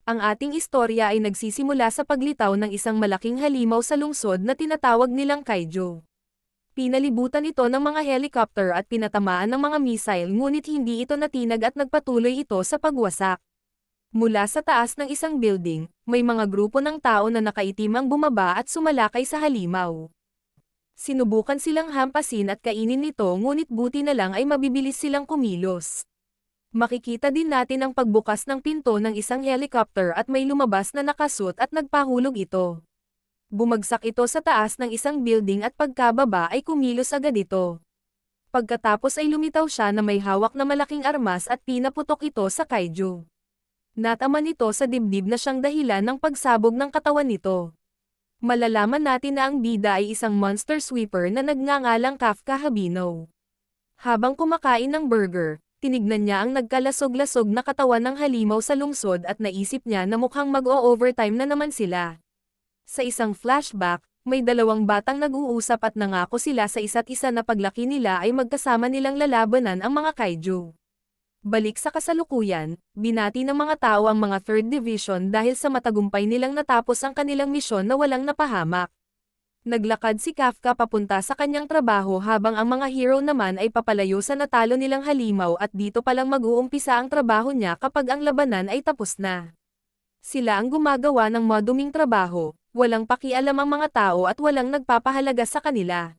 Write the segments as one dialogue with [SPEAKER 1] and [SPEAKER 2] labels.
[SPEAKER 1] Ang ating istorya ay nagsisimula sa paglitaw ng isang malaking halimaw sa lungsod na tinatawag nilang Kaiju. Pinalibutan ito ng mga helicopter at pinatamaan ng mga missile ngunit hindi ito natinag at nagpatuloy ito sa pagwasak. Mula sa taas ng isang building, may mga grupo ng tao na nakaitim ang bumaba at sumalakay sa halimaw. Sinubukan silang hampasin at kainin nito ngunit buti na lang ay mabibilis silang kumilos. Makikita din natin ang pagbukas ng pinto ng isang helicopter at may lumabas na nakasuot at nagpahulog ito. Bumagsak ito sa taas ng isang building at pagkababa ay kumilos agad ito. Pagkatapos ay lumitaw siya na may hawak na malaking armas at pinaputok ito sa kaiju. Nataman ito sa dibdib na siyang dahilan ng pagsabog ng katawan nito. Malalaman natin na ang bida ay isang monster sweeper na nagngangalang Kafka Habino. Habang kumakain ng burger, tinignan niya ang nagkalasog-lasog na katawan ng halimaw sa lungsod at naisip niya na mukhang mag-o-overtime na naman sila. Sa isang flashback, may dalawang batang nag-uusap at nangako sila sa isa't isa na paglaki nila ay magkasama nilang lalabanan ang mga kaiju. Balik sa kasalukuyan, binati ng mga tao ang mga 3rd Division dahil sa matagumpay nilang natapos ang kanilang misyon na walang napahamak. Naglakad si Kafka papunta sa kanyang trabaho habang ang mga hero naman ay papalayo sa natalo nilang halimaw at dito palang mag-uumpisa ang trabaho niya kapag ang labanan ay tapos na. Sila ang gumagawa ng maduming trabaho, walang pakialam ang mga tao at walang nagpapahalaga sa kanila.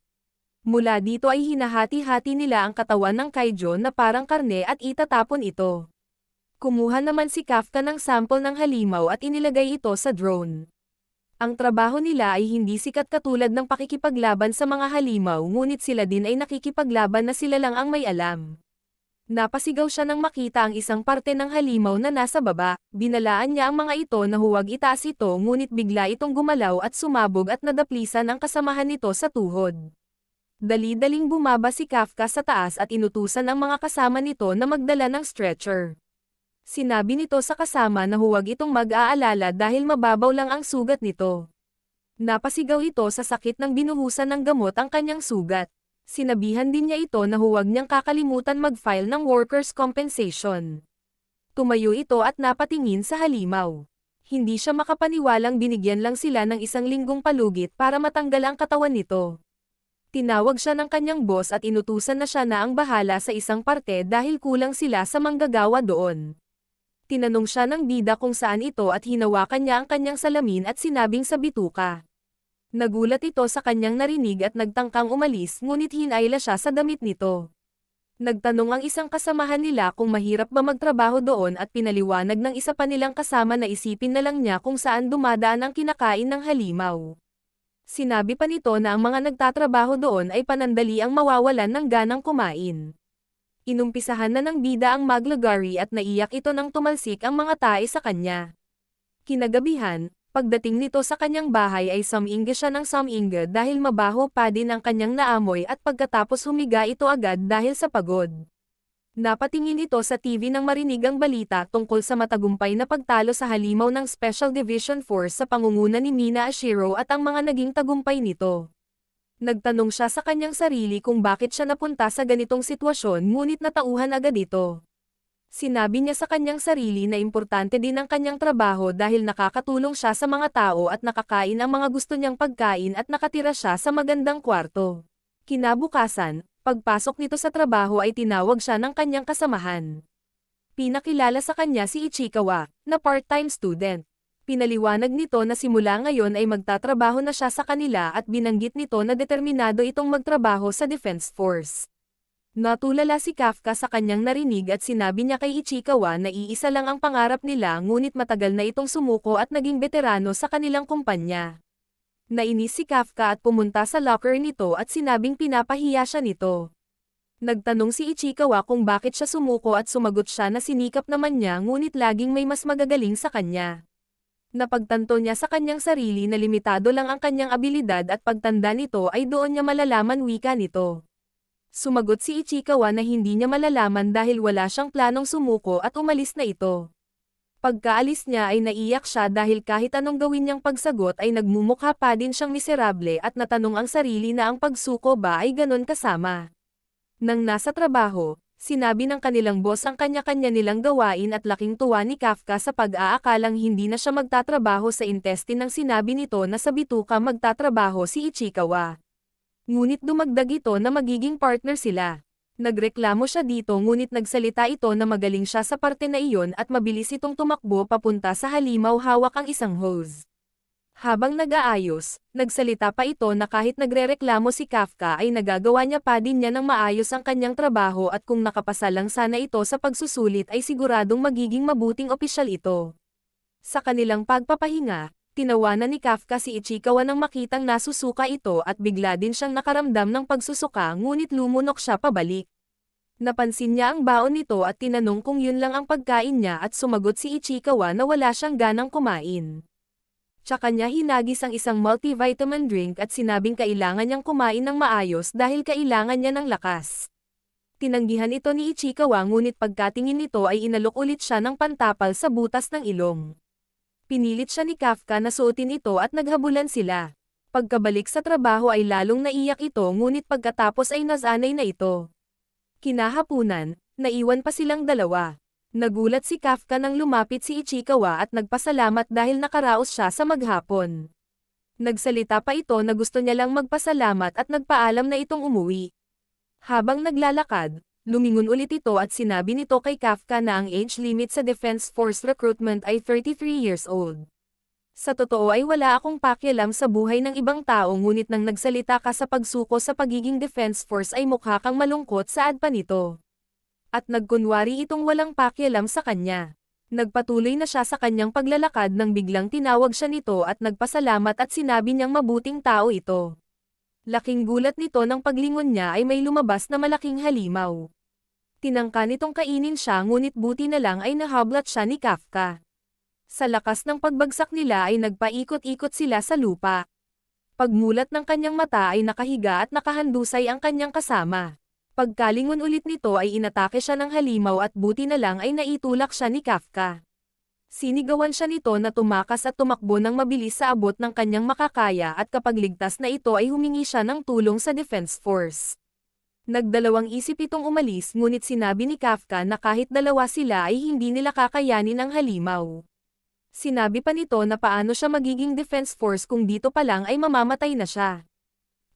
[SPEAKER 1] Mula dito ay hinahati-hati nila ang katawan ng kaiju na parang karne at itatapon ito. Kumuha naman si Kafka ng sample ng halimaw at inilagay ito sa drone. Ang trabaho nila ay hindi sikat katulad ng pakikipaglaban sa mga halimaw ngunit sila din ay nakikipaglaban na sila lang ang may alam. Napasigaw siya nang makita ang isang parte ng halimaw na nasa baba, binalaan niya ang mga ito na huwag itaas ito ngunit bigla itong gumalaw at sumabog at nadaplisan ang kasamahan nito sa tuhod. Dali-daling bumaba si Kafka sa taas at inutusan ang mga kasama nito na magdala ng stretcher. Sinabi nito sa kasama na huwag itong mag-aalala dahil mababaw lang ang sugat nito. Napasigaw ito sa sakit nang binuhusan ng gamot ang kanyang sugat. Sinabihan din niya ito na huwag niyang kakalimutan mag-file ng workers' compensation. Tumayo ito at napatingin sa halimaw. Hindi siya makapaniwalang binigyan lang sila ng 1 linggong palugit para matanggal ang katawan nito. Tinawag siya ng kanyang boss at inutusan na siya na ang bahala sa isang parte dahil kulang sila sa manggagawa doon. Tinanong siya ng bida kung saan ito at hinawakan niya ang kanyang salamin at sinabing sa bituka. Nagulat ito sa kanyang narinig at nagtangkang umalis ngunit hinayla siya sa damit nito. Nagtanong ang isang kasamahan nila kung mahirap ba magtrabaho doon at pinaliwanag ng isa pa nilang kasama na isipin na lang niya kung saan dumadaan ang kinakain ng halimaw. Sinabi pa nito na ang mga nagtatrabaho doon ay panandali ang mawawalan ng ganang kumain. Inumpisahan na ng bida ang maglagari at naiyak ito nang tumalsik ang mga tae sa kanya. Kinagabihan, pagdating nito sa kanyang bahay ay samingga siya ng samingga dahil mabaho pa din ang kanyang naamoy at pagkatapos humiga ito agad dahil sa pagod. Napatingin ito sa TV nang marinig ang balita tungkol sa matagumpay na pagtalo sa halimaw ng Special Division Force sa pangunguna ni Mina Ashiro at ang mga naging tagumpay nito. Nagtanong siya sa kanyang sarili kung bakit siya napunta sa ganitong sitwasyon ngunit natauhan agad ito. Sinabi niya sa kanyang sarili na importante din ang kanyang trabaho dahil nakakatulong siya sa mga tao at nakakain ang mga gusto niyang pagkain at nakatira siya sa magandang kwarto. Kinabukasan, pagpasok nito sa trabaho ay tinawag siya ng kanyang kasamahan. Pinakilala sa kanya si Ichikawa, na part-time student. Pinaliwanag nito na simula ngayon ay magtatrabaho na siya sa kanila at binanggit nito na determinado itong magtrabaho sa Defense Force. Natulala si Kafka sa kanyang narinig at sinabi niya kay Ichikawa na iisa lang ang pangarap nila ngunit matagal na itong sumuko at naging veterano sa kanilang kumpanya. Nainis si Kafka at pumunta sa locker nito at sinabing pinapahiya siya nito. Nagtanong si Ichikawa kung bakit siya sumuko at sumagot siya na sinikap naman niya ngunit laging may mas magagaling sa kanya. Napagtanto niya sa kanyang sarili na limitado lang ang kanyang abilidad at pagtanda nito ay doon niya malalaman wika nito. Sumagot si Ichikawa na hindi niya malalaman dahil wala siyang planong sumuko at umalis na ito. Pagkaalis niya ay naiyak siya dahil kahit anong gawin niyang pagsagot ay nagmumukha pa din siyang miserable at natanong ang sarili na ang pagsuko ba ay ganon kasama. Nang nasa trabaho, Sinabi ng kanilang boss ang kanya-kanya nilang gawain at laking tuwa ni Kafka sa pag-aakalang hindi na siya magtatrabaho sa intestine nang sinabi nito na sa bituka magtatrabaho si Ichikawa. Ngunit dumagdag ito na magiging partner sila. Nagreklamo siya dito ngunit nagsalita ito na magaling siya sa parte na iyon at mabilis itong tumakbo papunta sa halimaw hawak ang isang hose. Habang nag-aayos, nagsalita pa ito na kahit nagrereklamo si Kafka ay nagagawa niya pa din niya ng maayos ang kanyang trabaho at kung nakapasa lang sana ito sa pagsusulit ay siguradong magiging mabuting opisyal ito. Sa kanilang pagpapahinga, tinawanan ni Kafka si Ichikawa nang makitang nasusuka ito at bigla din siyang nakaramdam ng pagsusuka ngunit lumunok siya pabalik. Napansin niya ang baon nito at tinanong kung yun lang ang pagkain niya at sumagot si Ichikawa na wala siyang ganang kumain. Tsaka niya hinagis ang isang multivitamin drink at sinabing kailangan niyang kumain ng maayos dahil kailangan niya ng lakas. Tinanggihan ito ni Ichikawa ngunit pagkatingin nito ay inalok ulit siya ng pantapal sa butas ng ilong. Pinilit siya ni Kafka na suotin ito at naghabulan sila. Pagkabalik sa trabaho ay lalong naiyak ito ngunit pagkatapos ay nasanay na ito. Kinahapunan, naiwan pa silang dalawa. Nagulat si Kafka nang lumapit si Ichikawa at nagpasalamat dahil nakaraos siya sa maghapon. Nagsalita pa ito na gusto niya lang magpasalamat at nagpaalam na itong umuwi. Habang naglalakad, lumingon ulit ito at sinabi nito kay Kafka na ang age limit sa Defense Force recruitment ay 33 years old. Sa totoo ay wala akong pakialam sa buhay ng ibang tao ngunit nang nagsalita ka sa pagsuko sa pagiging Defense Force ay mukha kang malungkot sa adpa nito. At nagkunwari itong walang pakialam sa kanya. Nagpatuloy na siya sa kanyang paglalakad nang biglang tinawag siya nito at nagpasalamat at sinabi niyang mabuting tao ito. Laking gulat nito nang paglingon niya ay may lumabas na malaking halimaw. Tinangka nitong kainin siya ngunit buti na lang ay nahablat siya ni Kafka. Sa lakas ng pagbagsak nila ay nagpaikot-ikot sila sa lupa. Pagmulat ng kanyang mata ay nakahiga at nakahandusay ang kanyang kasama. Pagkalingon ulit nito ay inatake siya ng halimaw at buti na lang ay naitulak siya ni Kafka. Sinigawan siya nito na tumakas at tumakbo ng mabilis sa abot ng kanyang makakaya at kapag ligtas na ito ay humingi siya ng tulong sa Defense Force. Nagdalawang isip itong umalis ngunit sinabi ni Kafka na kahit dalawa sila ay hindi nila kakayanin ang halimaw. Sinabi pa nito na paano siya magiging Defense Force kung dito pa lang ay mamamatay na siya.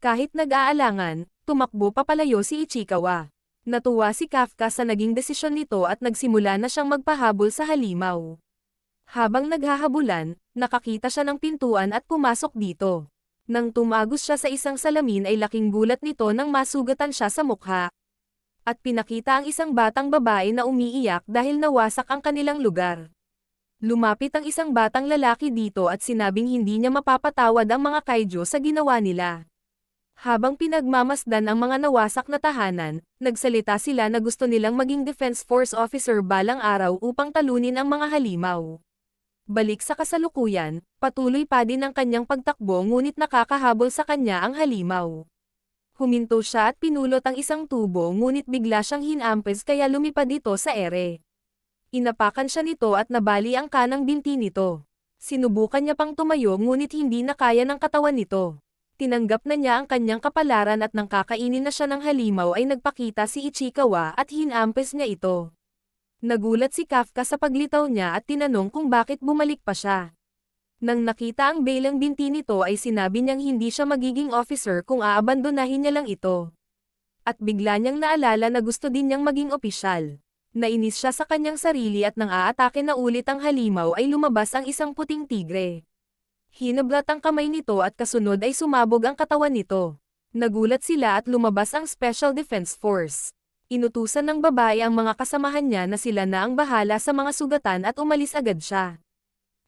[SPEAKER 1] Kahit nag-aalangan, tumakbo papalayo si Ichikawa. Natuwa si Kafka sa naging desisyon nito at nagsimula na siyang magpahabol sa halimaw. Habang naghahabulan, nakakita siya ng pintuan at pumasok dito. Nang tumagos siya sa isang salamin ay laking gulat nito nang masugatan siya sa mukha. At pinakita ang isang batang babae na umiiyak dahil nawasak ang kanilang lugar. Lumapit ang isang batang lalaki dito at sinabing hindi niya mapapatawad ang mga kaiju sa ginawa nila. Habang pinagmamasdan ang mga nawasak na tahanan, nagsalita sila na gusto nilang maging Defense Force officer balang araw upang talunin ang mga halimaw. Balik sa kasalukuyan, patuloy pa din ang kanyang pagtakbo ngunit nakakahabol sa kanya ang halimaw. Huminto siya at pinulot ang isang tubo ngunit bigla siyang hinampes kaya lumipad ito sa ere. Inapakan siya nito at nabali ang kanang binti nito. Sinubukan niya pang tumayo ngunit hindi na kaya ng katawan nito. Tinanggap na niya ang kanyang kapalaran at nang kakainin na siya ng halimaw ay nagpakita si Ichikawa at hinampes niya ito. Nagulat si Kafka sa paglitaw niya at tinanong kung bakit bumalik pa siya. Nang nakita ang belang binti nito ay sinabi niyang hindi siya magiging officer kung aabandonahin niya lang ito. At bigla niyang naalala na gusto din niyang maging opisyal. Nainis siya sa kanyang sarili at nang aatake na ulit ang halimaw ay lumabas ang isang puting tigre. Hinablat ang kamay nito at kasunod ay sumabog ang katawan nito. Nagulat sila at lumabas ang Special Defense Force. Inutusan ng babae ang mga kasamahan niya na sila na ang bahala sa mga sugatan at umalis agad siya.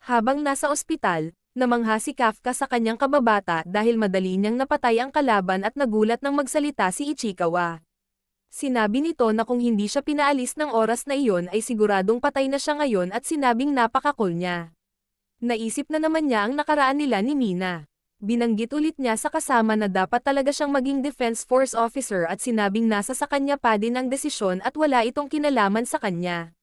[SPEAKER 1] Habang nasa ospital, namangha si Kafka sa kanyang kababata dahil madali niyang napatay ang kalaban at nagulat nang magsalita si Ichikawa. Sinabi nito na kung hindi siya pinaalis ng oras na iyon ay siguradong patay na siya ngayon at sinabing napaka-cool niya. Naisip na naman niya ang nakaraan nila ni Mina. Binanggit ulit niya sa kasama na dapat talaga siyang maging Defense Force officer at sinabing nasa sa kanya pa din ang desisyon at wala itong kinalaman sa kanya.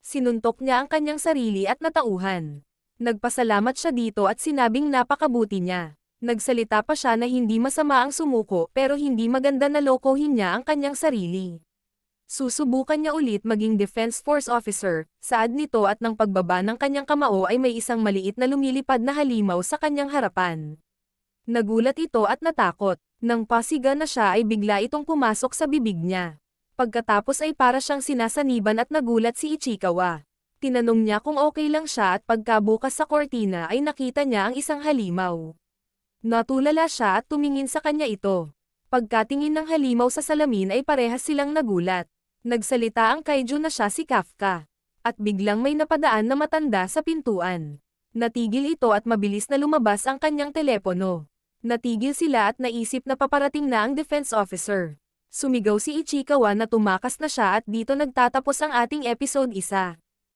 [SPEAKER 1] Sinuntok niya ang kanyang sarili at natauhan. Nagpasalamat siya dito at sinabing napakabuti niya. Nagsalita pa siya na hindi masama ang sumuko pero hindi maganda na lokohin niya ang kanyang sarili. Susubukan niya ulit maging Defense Force Officer, saad nito at nang pagbaba ng kanyang kamao ay may isang maliit na lumilipad na halimaw sa kanyang harapan. Nagulat ito at natakot. Nang pasiga na siya ay bigla itong pumasok sa bibig niya. Pagkatapos ay para siyang sinasaniban at nagulat si Ichikawa. Tinanong niya kung okay lang siya at pagkabukas sa kortina ay nakita niya ang isang halimaw. Natulala siya at tumingin sa kanya ito. Pagkatingin ng halimaw sa salamin ay parehas silang nagulat. Nagsalita ang kaiju na siya si Kafka. At biglang may napadaan na matanda sa pintuan. Natigil ito at mabilis na lumabas ang kanyang telepono. Natigil sila at naisip na paparating na ang defense officer. Sumigaw si Ichikawa na tumakas na siya at dito nagtatapos ang ating episode 1.